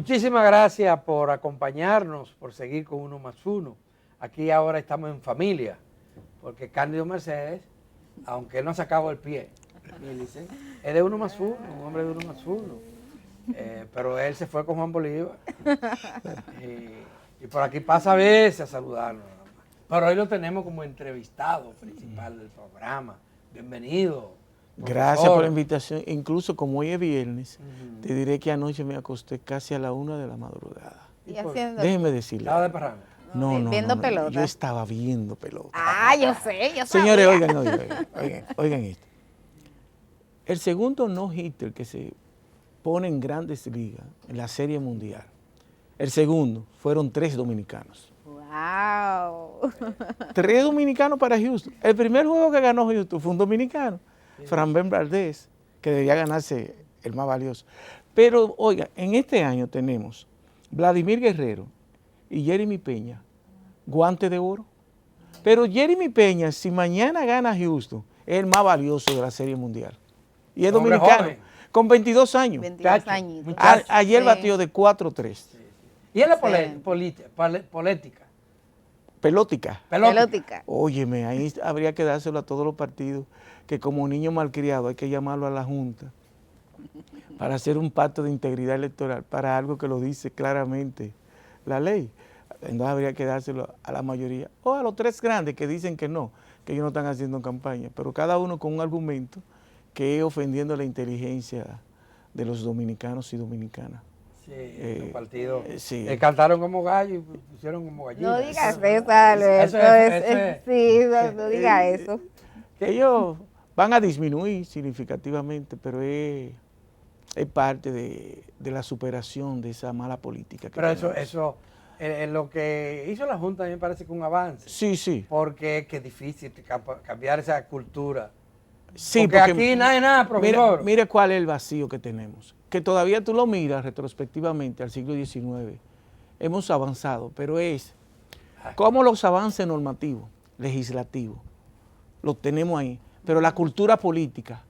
muchísimas gracias por acompañarnos, por seguir con Uno más Uno. Aquí ahora estamos en familia, porque Cándido Mercedes, aunque él no ha sacado el pie, dice, es de Uno más Uno, un hombre de Uno más Uno. Pero él se fue con Juan Bolívar. Y por aquí pasa a veces a saludarnos. Pero hoy lo tenemos como entrevistado principal del programa. Bienvenido. Gracias por la invitación. Incluso como hoy es viernes, te diré que anoche me acosté casi a la 1 de la madrugada. ¿Y haciendo? Déjeme decirle. ¿Estaba de parranda? No, viendo pelota. Yo estaba viendo pelota. Ah, yo sé, yo Señores, sabía. oigan esto. El segundo no-hitter que se pone en Grandes Ligas, en la Serie Mundial, el segundo fueron 3 dominicanos. Wow. 3 dominicanos para Houston. El primer juego que ganó Houston fue un dominicano, Framber Valdez, que debía ganarse el más valioso. Pero, oiga, en este año tenemos Vladimir Guerrero y Jeremy Peña, guante de oro. Pero Jeremy Peña, si mañana gana Houston, es el más valioso de la Serie Mundial. Y es dominicano, con 22 años. 22 añitos. Ayer batió de 4-3. ¿Y es la política? Pelótica. Pelótica. Óyeme, ahí habría que dárselo a todos los partidos, que como niño malcriado hay que llamarlo a la Junta para hacer un pacto de integridad electoral, para algo que lo dice claramente la ley. Entonces habría que dárselo a la mayoría, o a los 3 grandes que dicen que no, que ellos no están haciendo campaña, pero cada uno con un argumento que es ofendiendo la inteligencia de los dominicanos y dominicanas. Sí, los partidos sí. Cantaron como gallo y pusieron como gallina. No digas eso, Alberto. Sí, no digas eso. Ellos van a disminuir significativamente, pero es parte de la superación de esa mala política. Pero eso lo que hizo la Junta a mí me parece que un avance. Sí, sí. Porque es que es difícil cambiar esa cultura. Sí, porque aquí no hay nada, profesor. Mire cuál es el vacío que tenemos. Que todavía tú lo miras retrospectivamente al siglo XIX. Hemos avanzado, pero es como los avances normativos, legislativos, los tenemos ahí. Pero la cultura política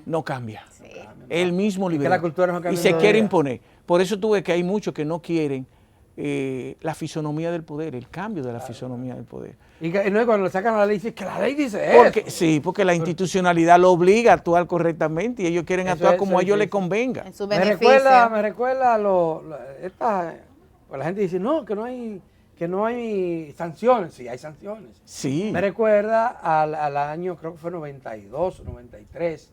no cambia. Sí. El mismo nivel. La cultura no cambia y se quiere imponer. Por eso tú ves que hay muchos que no quieren la fisonomía del poder, el cambio de la fisonomía del poder. Y no, cuando le sacan la ley, dice que la ley dice eso. Sí, porque la institucionalidad lo obliga a actuar correctamente y ellos quieren actuar como a ellos les convenga. En su beneficio. Me recuerda pues la gente dice, no, que no hay sanciones. Sí, hay sanciones. Sí. Me recuerda al año, creo que fue 92 o 93,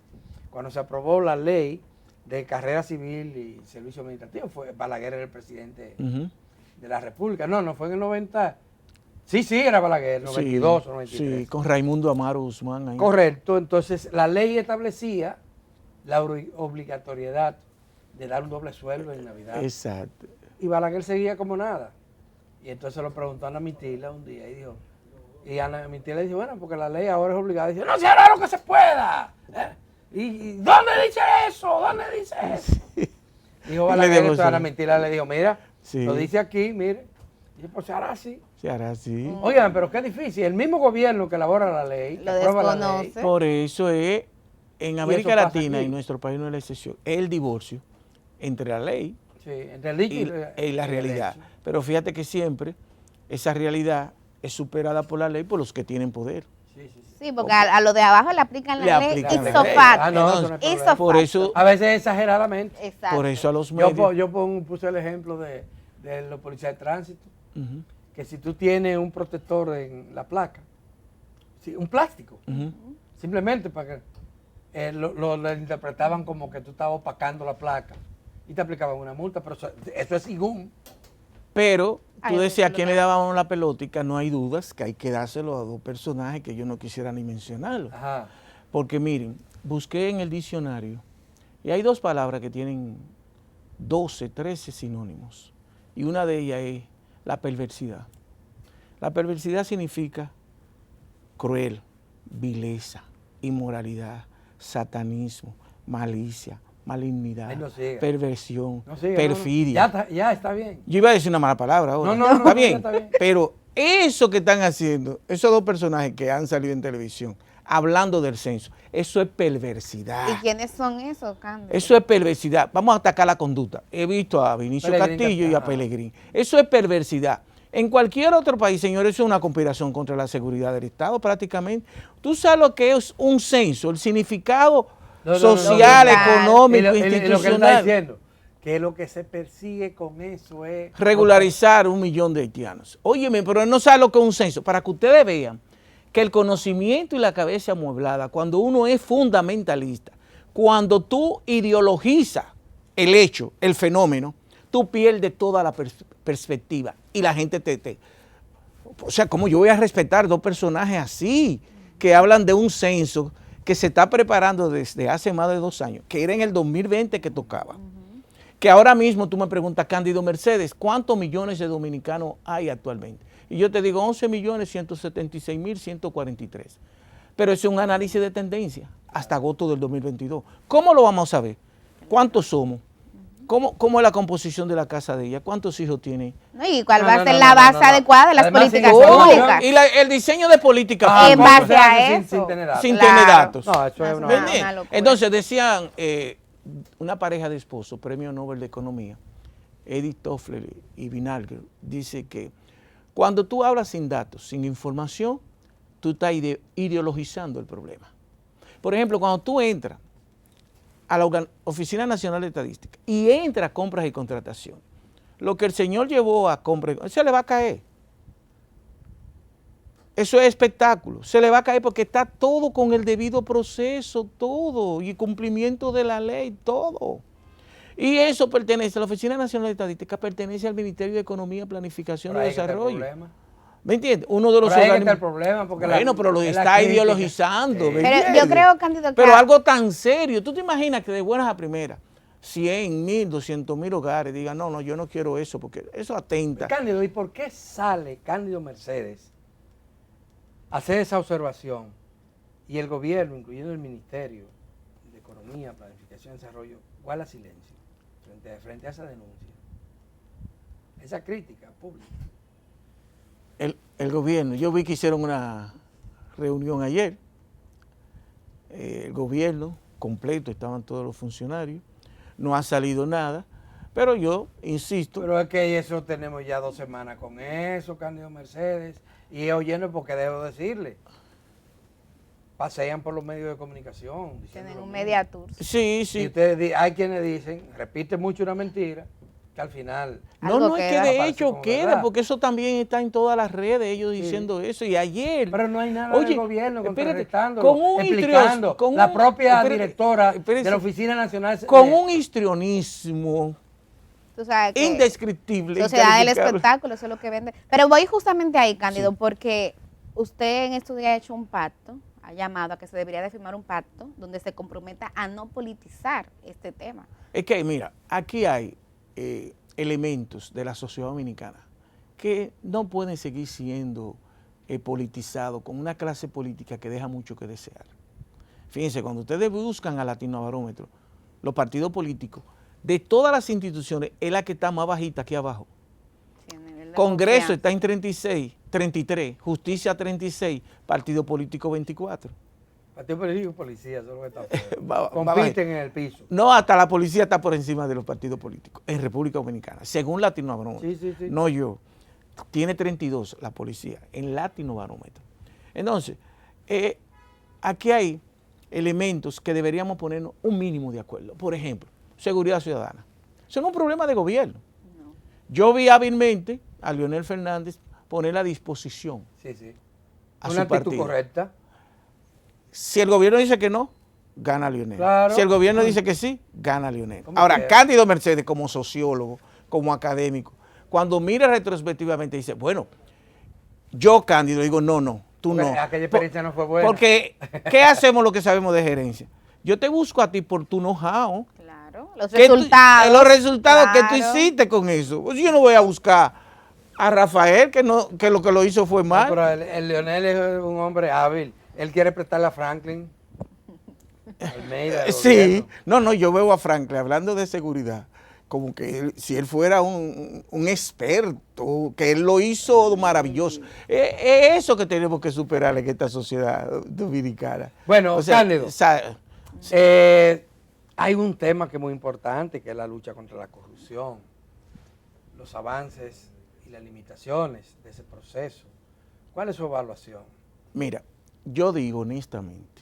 cuando se aprobó la ley de carrera civil y servicio administrativo. Balaguer era el presidente de la República. No fue en el 90. Sí, era Balaguer, 92 o 93. Sí, con Raimundo Amaro Guzmán ahí. Correcto, entonces la ley establecía la obligatoriedad de dar un doble sueldo en Navidad. Exacto. Y Balaguer seguía como nada. Y entonces lo preguntó a Ana Mitila un día y dijo, Ana Mitila dijo, bueno, porque la ley ahora es obligada. Y dice, no se hará lo que se pueda. ¿Y dónde dice eso? ¿Dónde dice eso? Dijo Balaguer, entonces Ana Mitila le dijo, mira, lo dice aquí, mire. Dice, pues se hará así. Se hará así. Oigan, pero qué difícil. El mismo gobierno que elabora la ley, lo desconoce. Por eso es, en América Latina, y nuestro país no es la excepción, es el divorcio entre la ley entre el dicho y la realidad. Pero fíjate que siempre esa realidad es superada por la ley por los que tienen poder. Sí, porque a lo de abajo le aplican la ley ipso facto. Por eso, a veces exageradamente. Exacto. Por eso a los medios. Yo puse el ejemplo de los policías de tránsito, que si tú tienes un protector en la placa, un plástico, simplemente para que lo interpretaban como que tú estabas opacando la placa y te aplicaban una multa, pero eso es según. Pero tú decías a quién le daban la pelótica, no hay dudas que hay que dárselo a 2 personajes que yo no quisiera ni mencionarlos. Porque miren, busqué en el diccionario y hay 2 palabras que tienen 12, 13 sinónimos. Y una de ellas es la perversidad. La perversidad significa cruel, vileza, inmoralidad, satanismo, malicia, malignidad, perversión, perfidia. Ya está bien. Yo iba a decir una mala palabra ahora. No, está bien. Pero eso que están haciendo, esos 2 personajes que han salido en televisión, hablando del censo. Eso es perversidad. ¿Y quiénes son esos, Cándido? Eso es perversidad. Vamos a atacar la conducta. He visto a Vinicio Castillo y a Pellegrín. Eso es perversidad. En cualquier otro país, señores, eso es una conspiración contra la seguridad del Estado prácticamente. Tú sabes lo que es un censo, el significado social, económico, institucional. Y lo que él está diciendo, que lo que se persigue con eso es regularizar 1 millón de haitianos. Óyeme, pero él no sabe lo que es un censo. Para que ustedes vean que el conocimiento y la cabeza amueblada, cuando uno es fundamentalista, cuando tú ideologizas el hecho, el fenómeno, tú pierdes toda la perspectiva y la gente o sea, ¿cómo yo voy a respetar 2 personajes así que hablan de un censo que se está preparando desde hace más de 2 años, que era en el 2020 que tocaba? Que ahora mismo tú me preguntas, Cándido Mercedes, ¿cuántos millones de dominicanos hay actualmente? Y yo te digo 11.176.143. Pero eso es un análisis de tendencia hasta agosto del 2022. ¿Cómo lo vamos a saber? ¿Cuántos somos? ¿Cómo es la composición de la casa de ella? ¿Cuántos hijos tiene? ¿Y cuál va a ser la base adecuada de las Además, políticas públicas? Y el diseño de políticas en base a eso. Sin tener datos. No, eso es una locura. Entonces decían, una pareja de esposos, Premio Nobel de Economía, Edith Toffler y Vinalger, dice que cuando tú hablas sin datos, sin información, tú estás ideologizando el problema. Por ejemplo, cuando tú entras a la Oficina Nacional de Estadística y entra a compras y contratación, lo que el señor llevó a compras, se le va a caer. Eso es espectáculo, se le va a caer porque está todo con el debido proceso, todo, y cumplimiento de la ley, todo. Y eso pertenece, a la Oficina Nacional de Estadística pertenece al Ministerio de Economía, Planificación y Desarrollo. ¿Me entiendes? Uno de los organismos. Está el problema porque bueno, pero lo está ideologizando. Sí. Pero yo creo, Cándido, que pero algo tan serio. ¿Tú te imaginas que de buenas a primeras 100, 1000, 200,000 hogares digan, no, yo no quiero eso porque eso atenta? Cándido, ¿y por qué sale Cándido Mercedes a hacer esa observación y el gobierno, incluyendo el Ministerio de Economía, Planificación y Desarrollo, guarda silencio frente a esa denuncia, esa crítica pública? El gobierno, yo vi que hicieron una reunión ayer, el gobierno completo, estaban todos los funcionarios, no ha salido nada, pero yo insisto. Pero es que eso tenemos ya 2 semanas con eso, Cándido Mercedes, y oyendo porque debo decirle, pasean por los medios de comunicación. Tienen un media tour. Sí. Y ustedes, hay quienes dicen, repite mucho una mentira, que al final... No es que de hecho quede, porque eso también está en todas las redes, ellos diciendo eso. Y ayer... Pero no hay nada del gobierno contrarrestándolo, con un explicando. La propia directora de la Oficina Nacional... Con un histrionismo indescriptible. Sociedad del espectáculo, eso es lo que vende. Pero voy justamente ahí, Cándido, porque usted en estos días ha hecho un pacto, ha llamado a que se debería de firmar un pacto donde se comprometa a no politizar este tema. Es que, mira, aquí hay elementos de la sociedad dominicana que no pueden seguir siendo politizados con una clase política que deja mucho que desear. Fíjense, cuando ustedes buscan a Latinobarómetro, los partidos políticos, de todas las instituciones, es la que está más bajita aquí abajo. Sí, Congreso está en 33, Justicia 36, Partido Político 24. Partido político y policía, son los que están compiten en el piso. No, hasta la policía está por encima de los partidos políticos en República Dominicana, según Latinobarómetro. Sí. No yo. Tiene 32 la policía en Latinobarómetro. Entonces, aquí hay elementos que deberíamos ponernos un mínimo de acuerdo. Por ejemplo, seguridad ciudadana. Eso no es un problema de gobierno. No. Yo vi hábilmente a Leonel Fernández poner a disposición a su partido. Una actitud correcta. Si el gobierno dice que no, gana Leonel. Claro. Si el gobierno dice que sí, gana Leonel. Ahora, Cándido Mercedes, como sociólogo, como académico, cuando mira retrospectivamente dice, bueno, yo, Cándido, digo, no, tú no. Aquella experiencia no fue buena. Porque, ¿qué hacemos lo que sabemos de gerencia? Yo te busco a ti por tu know-how. Claro, los resultados. Los resultados que tú hiciste con eso. Pues yo no voy a buscar a Rafael, que lo que lo hizo fue mal. No, pero el Leonel es un hombre hábil. Él quiere prestarle a Franklin. Almeida, sí, no, yo veo a Franklin, hablando de seguridad, como que si él fuera un experto, que él lo hizo maravilloso. Es eso que tenemos que superar en esta sociedad dominicana. Bueno, o sea, Cándido, hay un tema que es muy importante, que es la lucha contra la corrupción, los avances y las limitaciones de ese proceso. ¿Cuál es su evaluación? Mira, yo digo honestamente,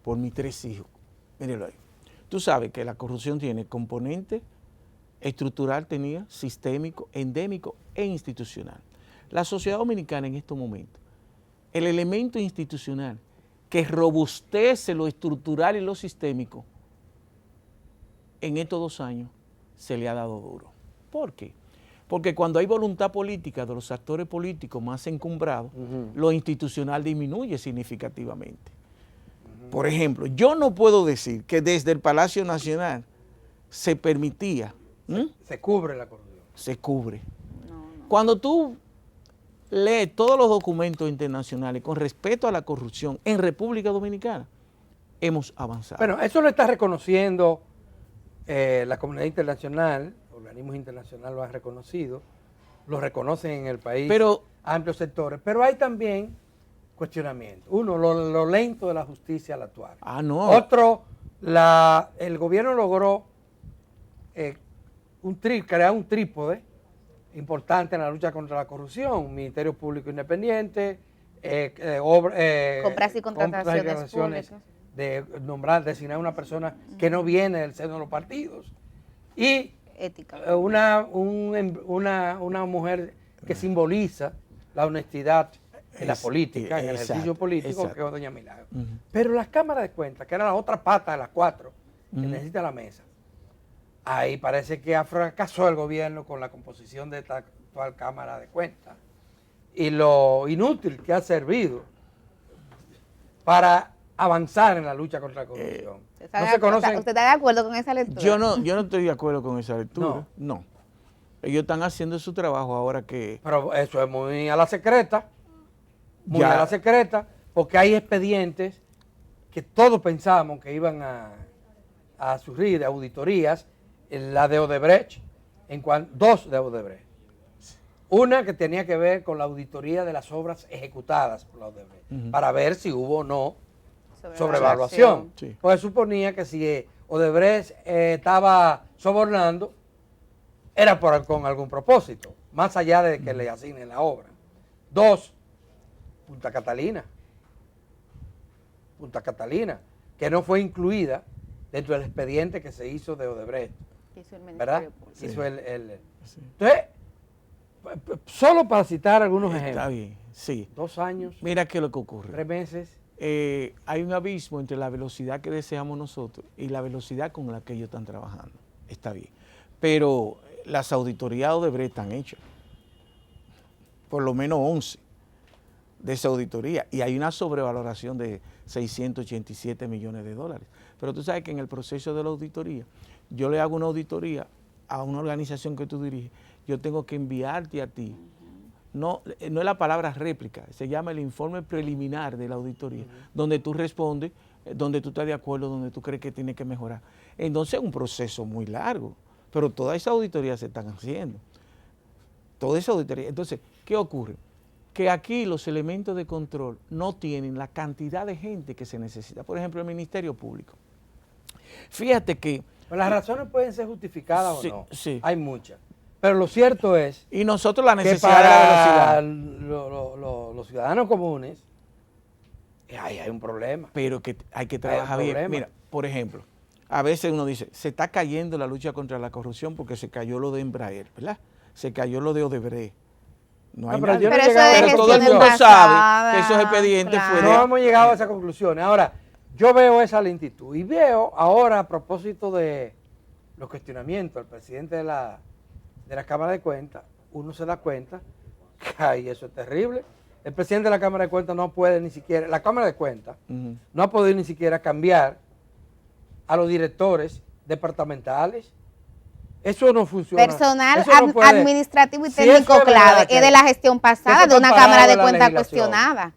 por mis 3 hijos, mírelo ahí, tú sabes que la corrupción tiene componente estructural, tenía sistémico, endémico e institucional. La sociedad dominicana en estos momentos, el elemento institucional que robustece lo estructural y lo sistémico, en estos 2 años se le ha dado duro. ¿Por qué? Porque cuando hay voluntad política de los actores políticos más encumbrados, lo institucional disminuye significativamente. Por ejemplo, yo no puedo decir que desde el Palacio Nacional se permitía. Se cubre la corrupción. Se cubre. Cuando tú lees todos los documentos internacionales con respecto a la corrupción en República Dominicana, hemos avanzado. Bueno, eso lo está reconociendo la comunidad internacional, organismos internacionales lo han reconocido, lo reconocen en el país amplios sectores, pero hay también cuestionamientos. Uno, lo lento de la justicia al actuar. No. Otro, el gobierno logró crear un trípode importante en la lucha contra la corrupción, un Ministerio Público Independiente, compras y contrataciones públicas, de designar una persona que no viene del seno de los partidos, y ética. Una mujer que simboliza la honestidad en la política, en el ejercicio político, que es doña Milagro. Pero las cámaras de cuentas, que era la otra pata de las 4 que necesita la mesa, ahí parece que ha fracasado el gobierno con la composición de esta actual Cámara de Cuentas y lo inútil que ha servido para avanzar en la lucha contra la corrupción. ¿Usted está de acuerdo con esa lectura? Yo no estoy de acuerdo con esa lectura. No. Ellos están haciendo su trabajo ahora que... Pero eso es muy a la secreta. Muy a la secreta, porque hay expedientes que todos pensábamos que iban a surgir de auditorías, la de Odebrecht, 2 de Odebrecht. Una que tenía que ver con la auditoría de las obras ejecutadas por la Odebrecht, para ver si hubo o no sobrevaluación. Sí. Porque suponía que si Odebrecht estaba sobornando, era con algún propósito, más allá de que le asignen la obra. 2, Punta Catalina, que no fue incluida dentro del expediente que se hizo de Odebrecht. ¿Verdad? Sí. Hizo Entonces, solo para citar algunos ejemplos. Está bien, sí. 2 años. Mira qué es lo que ocurre. 3 meses. Hay un abismo entre la velocidad que deseamos nosotros y la velocidad con la que ellos están trabajando. Está bien. Pero las auditorías de Odebrecht están hechas. Por lo menos 11 de esa auditoría. Y hay una sobrevaloración de 687 millones de dólares. Pero tú sabes que en el proceso de la auditoría, yo le hago una auditoría a una organización que tú diriges, yo tengo que enviarte a ti. No es la palabra réplica, se llama el informe preliminar de la auditoría, donde tú respondes, donde tú estás de acuerdo, donde tú crees que tiene que mejorar. Entonces es un proceso muy largo, pero todas esas auditorías se están haciendo. Toda esa auditoría. Entonces, ¿qué ocurre? Que aquí los elementos de control no tienen la cantidad de gente que se necesita. Por ejemplo, el Ministerio Público. Fíjate que... Pues las razones pueden ser justificadas o no. Sí. Hay muchas. Pero lo cierto es... Y nosotros la necesidad para de la velocidad. Los ciudadanos comunes, hay un problema. Pero que hay que trabajar bien. Mira, por ejemplo, a veces uno dice, se está cayendo la lucha contra la corrupción porque se cayó lo de Embraer, ¿verdad? Se cayó lo de Odebrecht. No hay nada. Pero todo el mundo sabe que esos expedientes fueron... No hemos llegado a esa conclusión. Ahora, yo veo esa lentitud y veo ahora, a propósito de los cuestionamientos al presidente de la Cámara de Cuentas, uno se da cuenta que ay, eso es terrible. El presidente de la Cámara de Cuentas no puede ni siquiera, la Cámara de Cuentas no ha podido ni siquiera cambiar a los directores departamentales. Eso no funciona. Personal administrativo y técnico clave es de la gestión pasada de una Cámara de Cuentas cuestionada.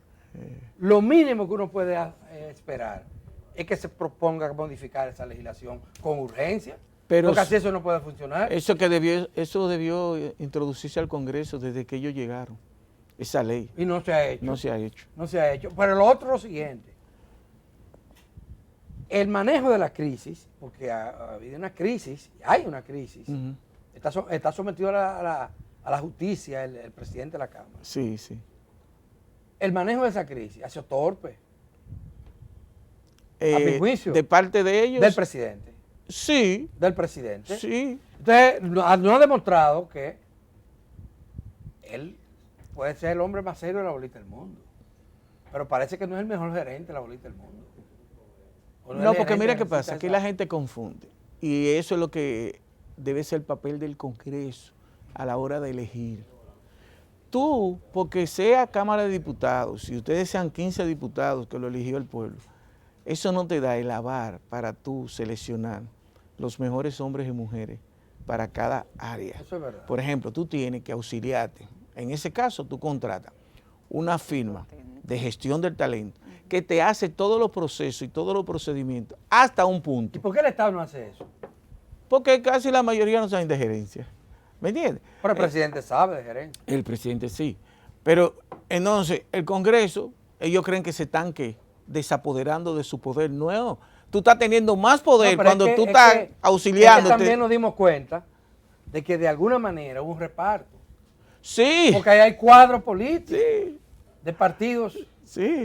Lo mínimo que uno puede esperar es que se proponga modificar esa legislación con urgencia. Pero porque así eso no puede funcionar. Eso debió introducirse al Congreso desde que ellos llegaron, esa ley. Y no se ha hecho. No se ha hecho. No se ha hecho. Pero lo otro es lo siguiente. El manejo de la crisis, porque ha habido una crisis, hay una crisis, está sometido a la justicia el presidente de la Cámara. Sí, sí. El manejo de esa crisis ha sido torpe. A mi juicio. ¿De parte de ellos? Del presidente. Sí. Del presidente. Sí. Entonces, no ha demostrado que él puede ser el hombre más serio de la bolita del mundo. Pero parece que no es el mejor gerente de la bolita del mundo. No, porque mira qué pasa, aquí la gente confunde. Y eso es lo que debe ser el papel del Congreso a la hora de elegir. Tú, porque sea Cámara de Diputados, si ustedes sean 15 diputados que lo eligió el pueblo, eso no te da el aval para tú seleccionar los mejores hombres y mujeres para cada área. Eso es verdad. Por ejemplo, tú tienes que auxiliarte. En ese caso, tú contratas una firma de gestión del talento que te hace todos los procesos y todos los procedimientos hasta un punto. ¿Y por qué el Estado no hace eso? Porque casi la mayoría no saben de gerencia. ¿Me entiendes? Pero el presidente sabe de gerencia. El presidente sí. Pero entonces el Congreso, ellos creen que se están desapoderando de su poder. No, tú estás teniendo más poder cuando tú estás auxiliándote. También nos dimos cuenta de que de alguna manera hubo un reparto. Sí. Porque ahí hay cuadros políticos de partidos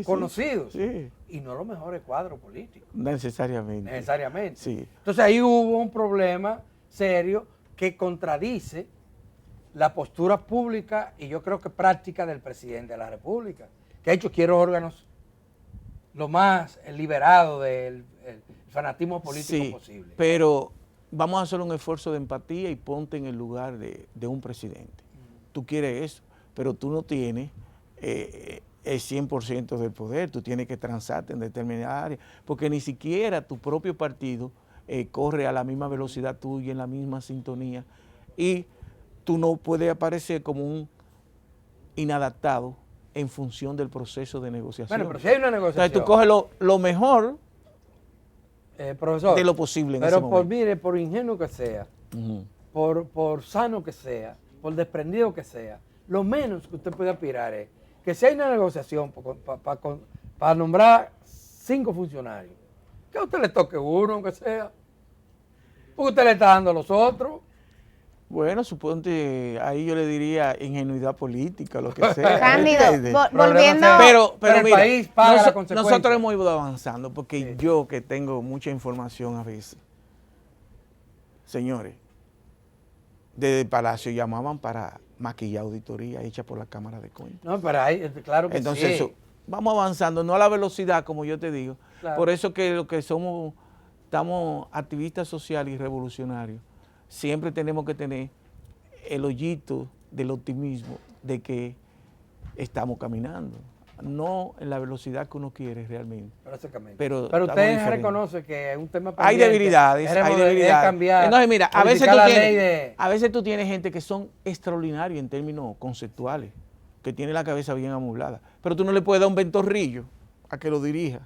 conocidos. Sí. Y no los mejores cuadros políticos. Necesariamente. Necesariamente. Sí. Entonces ahí hubo un problema serio que contradice la postura pública y yo creo que práctica del presidente de la República, que ha hecho quiere órganos lo más liberado del fanatismo político posible. Pero vamos a hacer un esfuerzo de empatía y ponte en el lugar de un presidente. Tú quieres eso, pero tú no tienes el 100% del poder, tú tienes que transarte en determinadas áreas, porque ni siquiera tu propio partido corre a la misma velocidad tuya, en la misma sintonía, y tú no puedes aparecer como un inadaptado en función del proceso de negociación. Bueno, pero si hay una negociación. Entonces tú coges lo mejor profesor, de lo posible en pero ese momento. mire, por ingenuo que sea, por sano que sea, por desprendido que sea, lo menos que usted puede aspirar es que si hay una negociación para nombrar 5 funcionarios, que a usted le toque uno, aunque sea, porque usted le está dando a los otros. Bueno, suponte, ahí yo le diría ingenuidad política, lo que sea. Cándido, volviendo... Pero el mira, país paga la consecuencia. nosotros hemos ido avanzando, porque yo que tengo mucha información a veces, señores, desde el Palacio llamaban para maquillar auditoría hecha por la Cámara de Cuentas. No, pero ahí, claro que entonces, sí. eso, vamos avanzando, no a la velocidad, como yo te digo. Claro. Por eso que lo que estamos activistas sociales y revolucionarios, siempre tenemos que tener el hoyito del optimismo de que estamos caminando, no en la velocidad que uno quiere realmente. Pero usted reconoce que es un tema pendiente. Hay debilidades, cambiar, entonces mira, a veces tú tienes gente que son extraordinarios en términos conceptuales, que tiene la cabeza bien amueblada, pero tú no le puedes dar un ventorrillo a que lo dirija,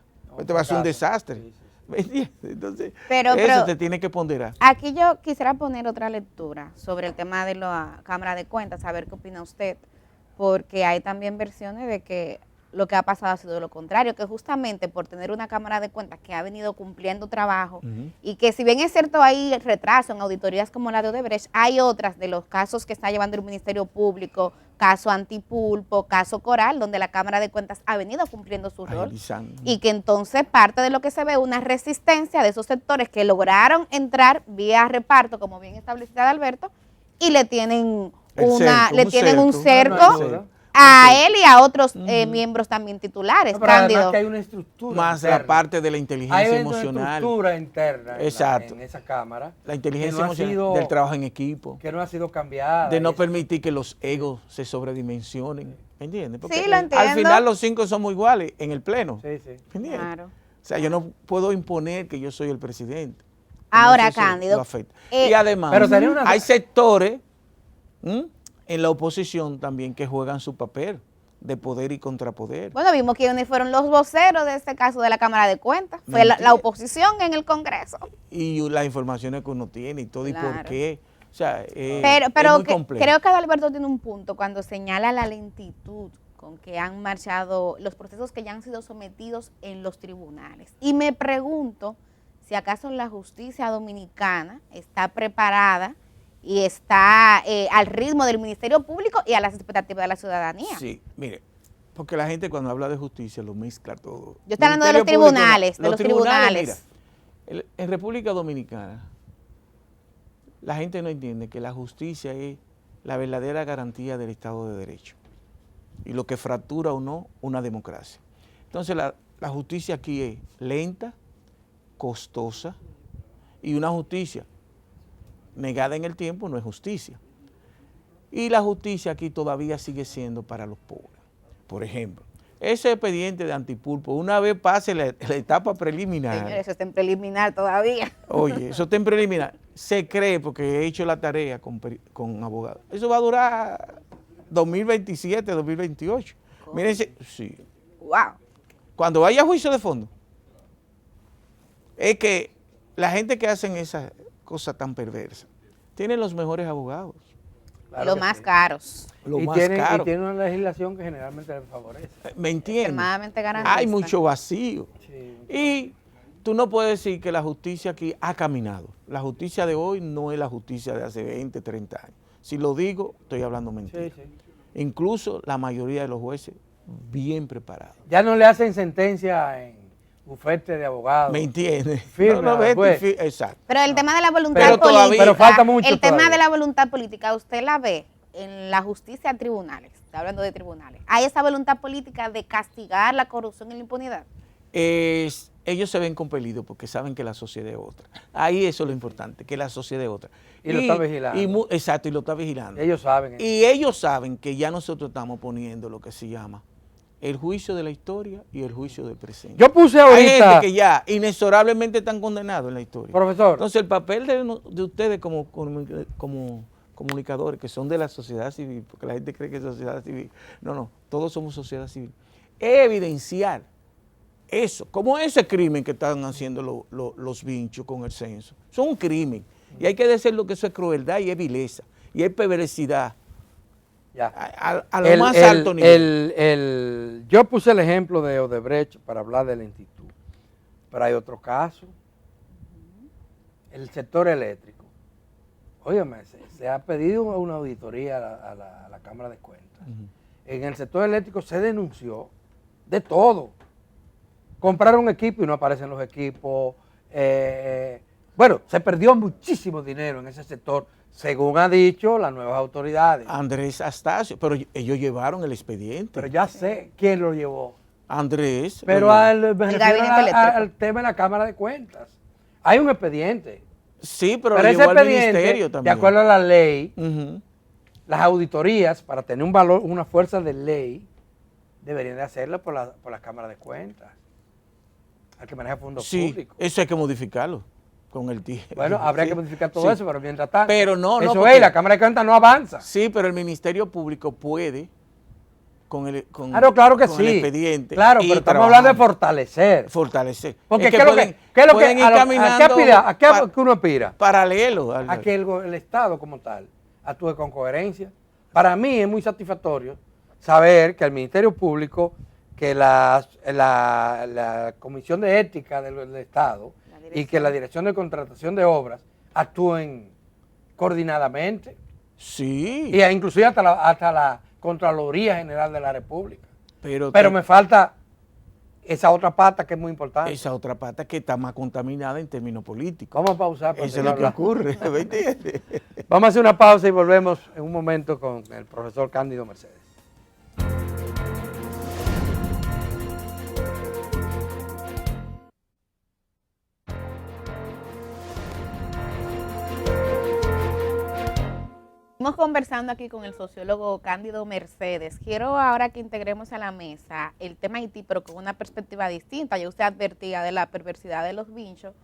te va a ser un desastre. Sí. ¿Me entiendes? Entonces, eso te tiene que ponderar. Aquí yo quisiera poner otra lectura sobre el tema de la Cámara de Cuentas, saber qué opina usted, porque hay también versiones de que lo que ha pasado ha sido lo contrario, que justamente por tener una Cámara de Cuentas que ha venido cumpliendo trabajo y que si bien es cierto hay retraso en auditorías como la de Odebrecht, hay otras de los casos que está llevando el Ministerio Público, caso Antipulpo, caso Coral, donde la Cámara de Cuentas ha venido cumpliendo su rol y que entonces parte de lo que se ve una resistencia de esos sectores que lograron entrar vía reparto, como bien establecida Alberto, y le tienen un cerco a él y a otros miembros también titulares, pero Cándido. Que hay una estructura más interna. La parte de la inteligencia emocional. Hay una estructura interna en esa Cámara. La inteligencia emocional del trabajo en equipo. Que no ha sido cambiada. De no permitir que los egos se sobredimensionen. ¿Me entiendes? Porque sí, lo entiendo. Al final los 5 somos iguales en el pleno. Sí, sí. ¿Me entiendes? Claro. O sea, yo no puedo imponer que yo soy el presidente. Ahora, Cándido. Y además, hay sectores en la oposición también que juegan su papel. de poder y contrapoder. Bueno, vimos quiénes fueron los voceros de este caso de la Cámara de Cuentas. Fue la oposición en el Congreso. Y las informaciones que uno tiene y todo, Claro. y por qué. O sea, pero es muy complejo. Creo que Adalberto tiene un punto cuando señala la lentitud con que han marchado los procesos que ya han sido sometidos en los tribunales. Y me pregunto si acaso la justicia dominicana está preparada y está al ritmo del Ministerio Público y a las expectativas de la ciudadanía. Sí, mire, porque la gente cuando habla de justicia lo mezcla todo. Yo estoy hablando de los tribunales, Mira, en República Dominicana, la gente no entiende que la justicia es la verdadera garantía del Estado de Derecho y lo que fractura o no una democracia. Entonces la justicia aquí es lenta, costosa, y una justicia negada en el tiempo no es justicia. Y la justicia aquí todavía sigue siendo para los pobres. Por ejemplo, ese expediente de Antipulpo, una vez pase la etapa preliminar. Señores, eso está en preliminar todavía. Oye, eso está en preliminar. Se cree, porque he hecho la tarea con abogados. Eso va a durar 2027, 2028. ¿Cómo? Mírense, sí. Wow. Cuando vaya a juicio de fondo, es que la gente que hacen esas cosas tan perversas tienen los mejores abogados. Claro, los más caros. Los más caros. Y tienen una legislación que generalmente les favorece. ¿Me entiendes? Extremadamente garantista. Hay mucho vacío. Sí. Y tú no puedes decir que la justicia aquí ha caminado. La justicia de hoy no es la justicia de hace 20, 30 años. Si lo digo, estoy hablando mentira. Sí, sí. Incluso la mayoría de los jueces bien preparados. Ya no le hacen sentencia en bufete de abogados. ¿Me entiendes? Firme, No, exacto. Pero el tema de la voluntad Pero política, todavía- pero falta mucho el tema todavía. de la voluntad política, ¿usted la ve en la justicia tribunales? Está hablando de tribunales. ¿Hay esa voluntad política de castigar la corrupción y la impunidad? Ellos se ven compelidos porque saben que la sociedad es otra. Ahí eso es lo importante, que la sociedad es otra. Y lo está vigilando. Exacto, y lo está vigilando. Ellos saben. Y ellos saben que ya nosotros estamos poniendo lo que se llama el juicio de la historia y el juicio del presente. Yo puse Hay gente ahorita, que ya inexorablemente están condenados en la historia. profesor, Entonces el papel de ustedes como comunicadores, que son de la sociedad civil, porque la gente cree que es sociedad civil, no, todos somos sociedad civil, es evidenciar eso, como ese crimen que están haciendo los vinchos con el censo. Son un crimen. Y hay que decirlo que eso es crueldad y es vileza. Y es perversidad. ya. A lo más alto nivel. Yo puse el ejemplo de Odebrecht para hablar de lentitud, pero hay otro caso. El sector eléctrico. Óyeme, se ha pedido una auditoría a la Cámara de Cuentas. En el sector eléctrico se denunció de todo. Compraron equipo y no aparecen los equipos. Bueno, se perdió muchísimo dinero en ese sector, según ha dicho las nuevas autoridades. Andrés Astacio, pero ellos llevaron el expediente. Pero ya sé quién lo llevó. Andrés. Pero me refiero al tema de la Cámara de Cuentas. Hay un expediente. Sí, pero lo ese llevó al expediente, ministerio también. de acuerdo a la ley, Ujú. las auditorías, para tener un valor, una fuerza de ley, deberían de hacerlo por la Cámara de Cuentas, al que maneja fondos públicos. Eso hay que modificarlo con el tiempo. Bueno, habría que modificar todo eso, pero mientras tanto, Pero no, eso porque- es, la Cámara de Cuentas no avanza. Sí, pero el Ministerio Público puede Claro que con sí. el expediente. Claro, ir pero estamos trabajando. hablando de fortalecer. Fortalecer. Porque Es ¿qué es lo pueden- que pueden ir caminando ¿a qué uno aspira? paralelo A que el Estado como tal actúe con coherencia. Para mí es muy satisfactorio saber que el Ministerio Público, que la Comisión de Ética del Estado y que la Dirección de Contratación de Obras actúen coordinadamente. Sí. Y inclusive hasta la Contraloría General de la República. Pero Me falta esa otra pata que es muy importante. esa otra pata que está más contaminada en términos políticos. Vamos a pausar. para Eso es seguir lo que hablando. ocurre, ¿me entiendes? Vamos a hacer una pausa y volvemos en un momento con el profesor Cándido Mercedes. Estamos conversando aquí con el sociólogo Cándido Mercedes. Quiero ahora que integremos a la mesa el tema Haití, pero con una perspectiva distinta. Ya usted advertía de la perversidad de los vinchos,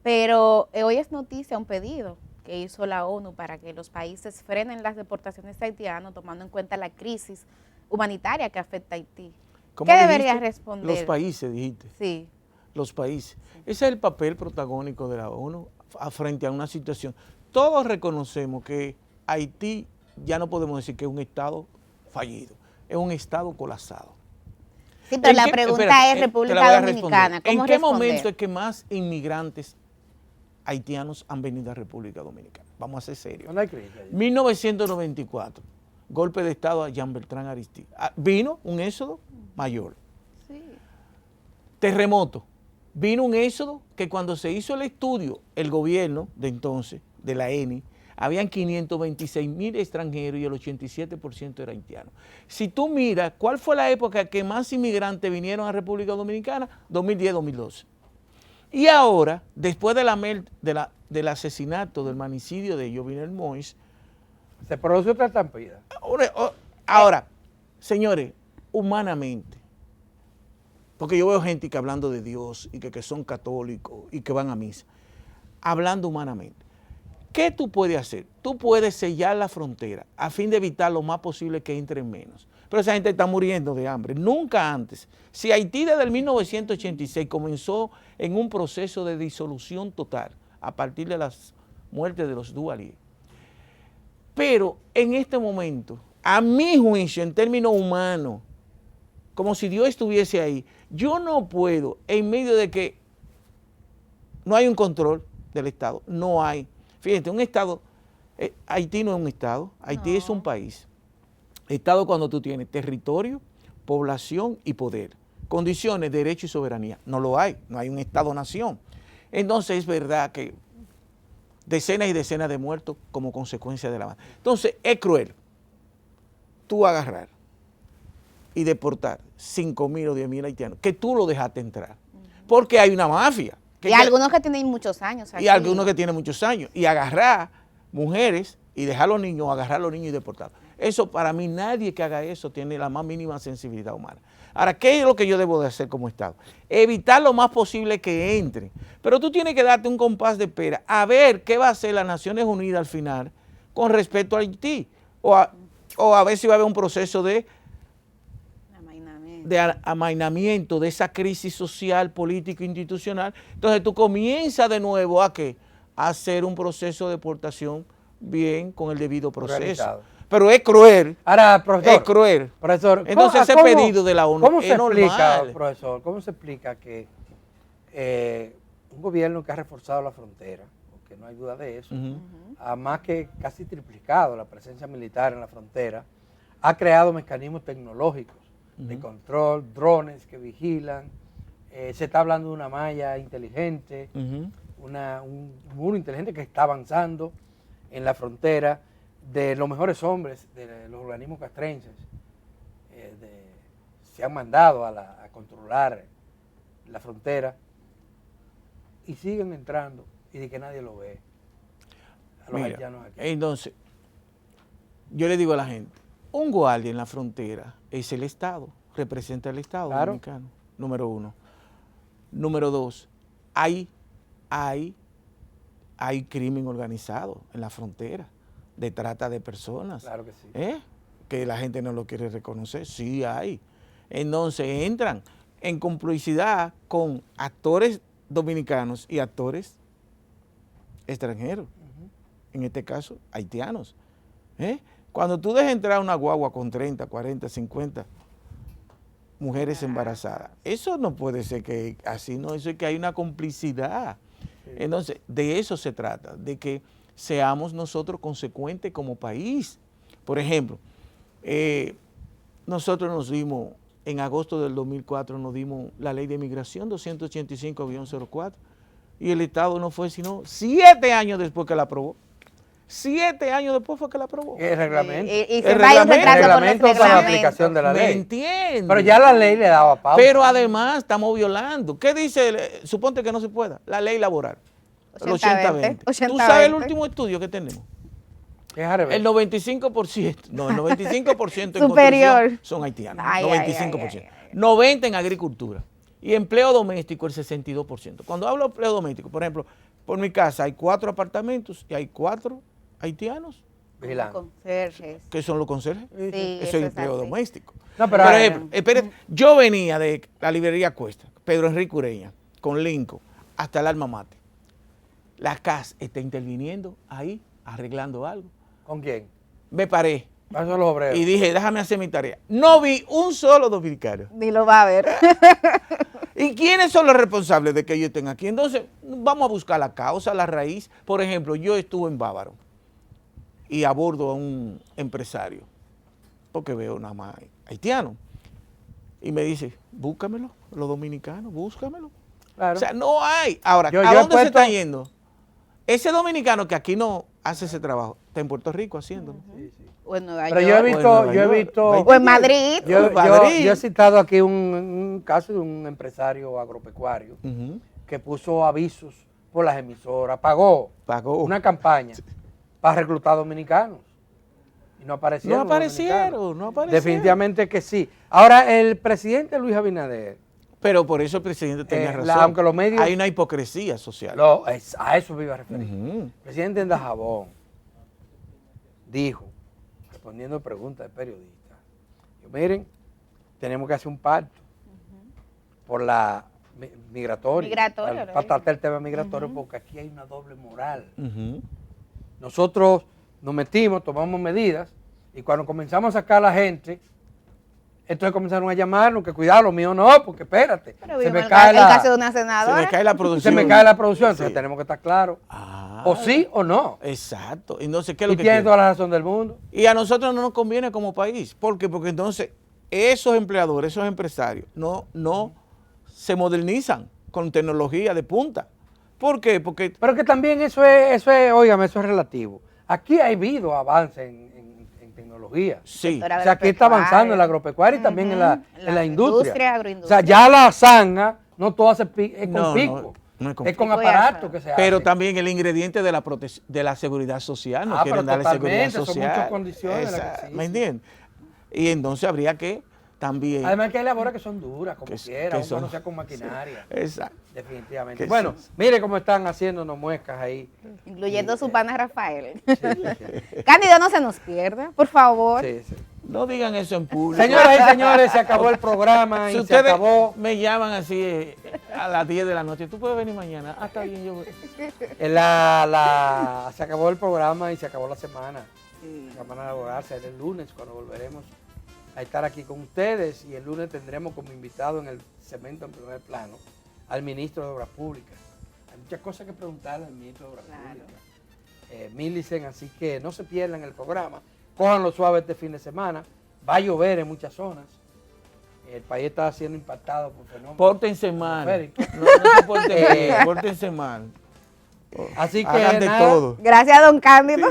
pero hoy es noticia un pedido que hizo la ONU para que los países frenen las deportaciones de haitianos, tomando en cuenta la crisis humanitaria que afecta a Haití. ¿Cómo ¿Qué dijiste? debería responder? Los países, dijiste. Sí. Los países. Ese es el papel protagónico de la ONU frente a una situación. Todos reconocemos que Haití ya no podemos decir que es un Estado fallido, es un Estado colapsado. Sí, pero la pregunta es República Dominicana. ¿Cómo ¿En qué responder? momento es que más inmigrantes haitianos han venido a República Dominicana? Vamos a ser serios. No hay crisis allá. 1994, golpe de Estado a Jean Bertrand Aristide. Vino un éxodo mayor. Sí. Terremoto. Vino un éxodo que cuando se hizo el estudio, el gobierno de entonces, de la ENI, habían 526,000 extranjeros y el 87% era haitiano. Si tú miras, ¿cuál fue la época que más inmigrantes vinieron a República Dominicana? 2010-2012. Y ahora, después del asesinato, del manicidio de Jovenel Moïse, Se produce otra estampida. ahora, señores, humanamente, porque yo veo gente que hablando de Dios y que son católicos y que van a misa, hablando humanamente, ¿qué tú puedes hacer? Tú puedes sellar la frontera a fin de evitar lo más posible que entren menos. Pero esa gente está muriendo de hambre. Nunca antes. Si Haití desde el 1986 comenzó en un proceso de disolución total a partir de las muertes de los Duvalier. Pero en este momento, a mi juicio, en términos humanos, como si Dios estuviese ahí, yo no puedo, en medio de que no hay un control del Estado, no hay. Fíjate, un Estado, Haití no es un Estado, Haití es un país. Estado cuando tú tienes territorio, población y poder. Condiciones, derecho y soberanía. No lo hay, no hay un Estado-nación. Entonces es verdad que decenas y decenas de muertos como consecuencia de la banda. Entonces es cruel tú agarrar y deportar 5,000 o 10,000 haitianos, que tú lo dejaste entrar, porque hay una mafia. Y algunos que tienen muchos años aquí. Y algunos que tienen muchos años. Y agarrar mujeres y dejar a los niños, agarrar a los niños y deportarlos. Eso para mí, nadie que haga eso tiene la más mínima sensibilidad humana. Ahora, ¿qué es lo que yo debo de hacer como Estado? Evitar lo más posible que entren. Pero tú tienes que darte un compás de espera a ver qué va a hacer las Naciones Unidas al final con respecto a Haití. O a ver si va a haber un proceso de amainamiento de esa crisis social, político, institucional. Entonces tú comienzas de nuevo a hacer un proceso de deportación bien con el debido proceso. Organizado. Pero es cruel. Ahora, profesor. Es cruel. Profesor, entonces ese pedido de la ONU ¿cómo se es normal. explica, profesor, cómo se explica que un gobierno que ha reforzado la frontera, porque no hay duda de eso, ha más que casi triplicado la presencia militar en la frontera, ha creado mecanismos tecnológicos de control, drones que vigilan, se está hablando de una malla inteligente, un muro inteligente que está avanzando en la frontera, de los mejores hombres de los organismos castrenses, se han mandado a controlar la frontera y siguen entrando y de que nadie lo ve. A los haitianos aquí. Entonces, yo le digo a la gente, un guardia en la frontera es el Estado, representa el Estado dominicano, número uno. Número dos, hay crimen organizado en la frontera, de trata de personas. Claro que sí. Que la gente no lo quiere reconocer, sí hay. Entonces entran en complicidad con actores dominicanos y actores extranjeros, en este caso haitianos. Cuando tú dejas entrar una guagua con 30, 40, 50 mujeres embarazadas, eso no puede ser que así, no, eso es que hay una complicidad. Sí. Entonces, de eso se trata, de que seamos nosotros consecuentes como país. Por ejemplo, nosotros nos dimos, en agosto del 2004, nos dimos la ley de migración 285-04, y el Estado no fue sino 7 años después que la aprobó. 7 años después fue que la aprobó. El reglamento. Y se va un retraso con los para la aplicación de la ley. ¿Me entiendes? Pero ya la ley le daba pausa. Pero además estamos violando. ¿Qué dice? Suponte que no se pueda. La ley laboral. 80-20. ¿Tú sabes el último estudio que tenemos? El 95%, no, el 95% en construcción son haitianos. 95%. 90% en agricultura. Y empleo doméstico el 62%. Cuando hablo de empleo doméstico, por ejemplo, por mi casa hay 4 apartamentos y hay 4 haitianos Vigilando. Conserjes. ¿Qué son los conserjes? Sí, Eso es empleo así. doméstico. No, pero, Por ejemplo, espérate, yo venía de la librería Cuesta, Pedro Enrique Ureña, con Lincoln, hasta el Alma Mater. La CAS está interviniendo ahí, arreglando algo. ¿Con quién? Me paré Esos son los obreros. y dije, déjame hacer mi tarea. No vi un solo dominicano. Ni lo va a ver. ¿Y quiénes son los responsables de que ellos estén aquí? Entonces, vamos a buscar la causa, la raíz. Por ejemplo, yo estuve en Bávaro y abordo a un empresario, porque veo nada más haitiano. Y me dice, búscamelo, los dominicanos, búscamelo. Claro. O sea, no hay. Ahora, Yo ¿a he dónde se puesto- está yendo? Ese dominicano que aquí no hace ese trabajo, está en Puerto Rico haciéndolo. O en Nueva Pero York. yo he O en visto, Nueva yo he York. visto, O en Madrid. Madrid. yo he citado aquí un caso de un empresario agropecuario Ujú. que puso avisos por las emisoras, pagó Pagó. una campaña para reclutar dominicanos. Y no aparecieron. No los aparecieron, dominicanos. no aparecieron. Definitivamente que sí. Ahora, el presidente Luis Abinader, Pero por eso el presidente tenía razón. aunque los medios- Hay una hipocresía social. a eso me iba a referir. Ujú. El presidente en Dajabón dijo, respondiendo preguntas de periodistas, miren, tenemos que hacer un pacto por la migratoria, Migratoria, para ¿no? tratar el tema migratorio, porque aquí hay una doble moral. Ujú. Nosotros nos metimos, tomamos medidas, y cuando comenzamos a sacar a la gente, entonces comenzaron a llamarnos, que cuidado, lo mío no, porque espérate, Pero se vimos me el cae caso de la, una Se senadora. me cae la se producción. me cae la producción, entonces Sí. tenemos que estar claros, Ah, o sí o no. Exacto. Entonces, ¿qué es Y lo que tiene quiere? toda la razón del mundo. Y a nosotros no nos conviene como país. ¿Por qué? Porque entonces esos empleadores, esos empresarios, no se modernizan con tecnología de punta. ¿Por qué? Porque Pero que también óigame, eso es relativo. Aquí ha habido avance en tecnología. sí, O sea, aquí está avanzando en la agropecuaria y también en la industria. O sea, ya la zanga no todo es con No, pico. no es con es con pico y aparato asado. que se hace. pero también el ingrediente de de la seguridad social, no Ah, quieren pero darle seguridad totalmente, son social. muchas condiciones las que Exacto, existen. ¿me entiendes? Y entonces habría que también... Además que hay labores que son duras, como Que- quiera, que aunque son- no sea con maquinaria. Exacto. Definitivamente. Que Bueno, sí. mire cómo están haciéndonos muescas ahí. Incluyendo su pana Rafael. Sí, sí, Cándido, no se nos pierda, por favor. sí, sí. No digan eso en público. Señoras y señores, se acabó el programa Si y se ustedes acabó. me llaman así a las 10 de la noche, tú puedes venir mañana. Ah, está bien, yo voy. Se acabó el programa y se acabó la semana. La semana laboral será el lunes cuando volveremos a estar aquí con ustedes y el lunes tendremos como invitado en el segmento en primer plano al ministro de Obras Públicas. Hay muchas cosas que preguntarle al ministro de Obras Públicas. Millicent, así que no se pierdan el programa. Cójanlo suave este fin de semana. Va a llover en muchas zonas. El país está siendo impactado por fenómenos. Pórtense mal. atmosféricos. No se porten bien, pórtense mal. Así que Hagan de nada, todo. Gracias, don Cándido.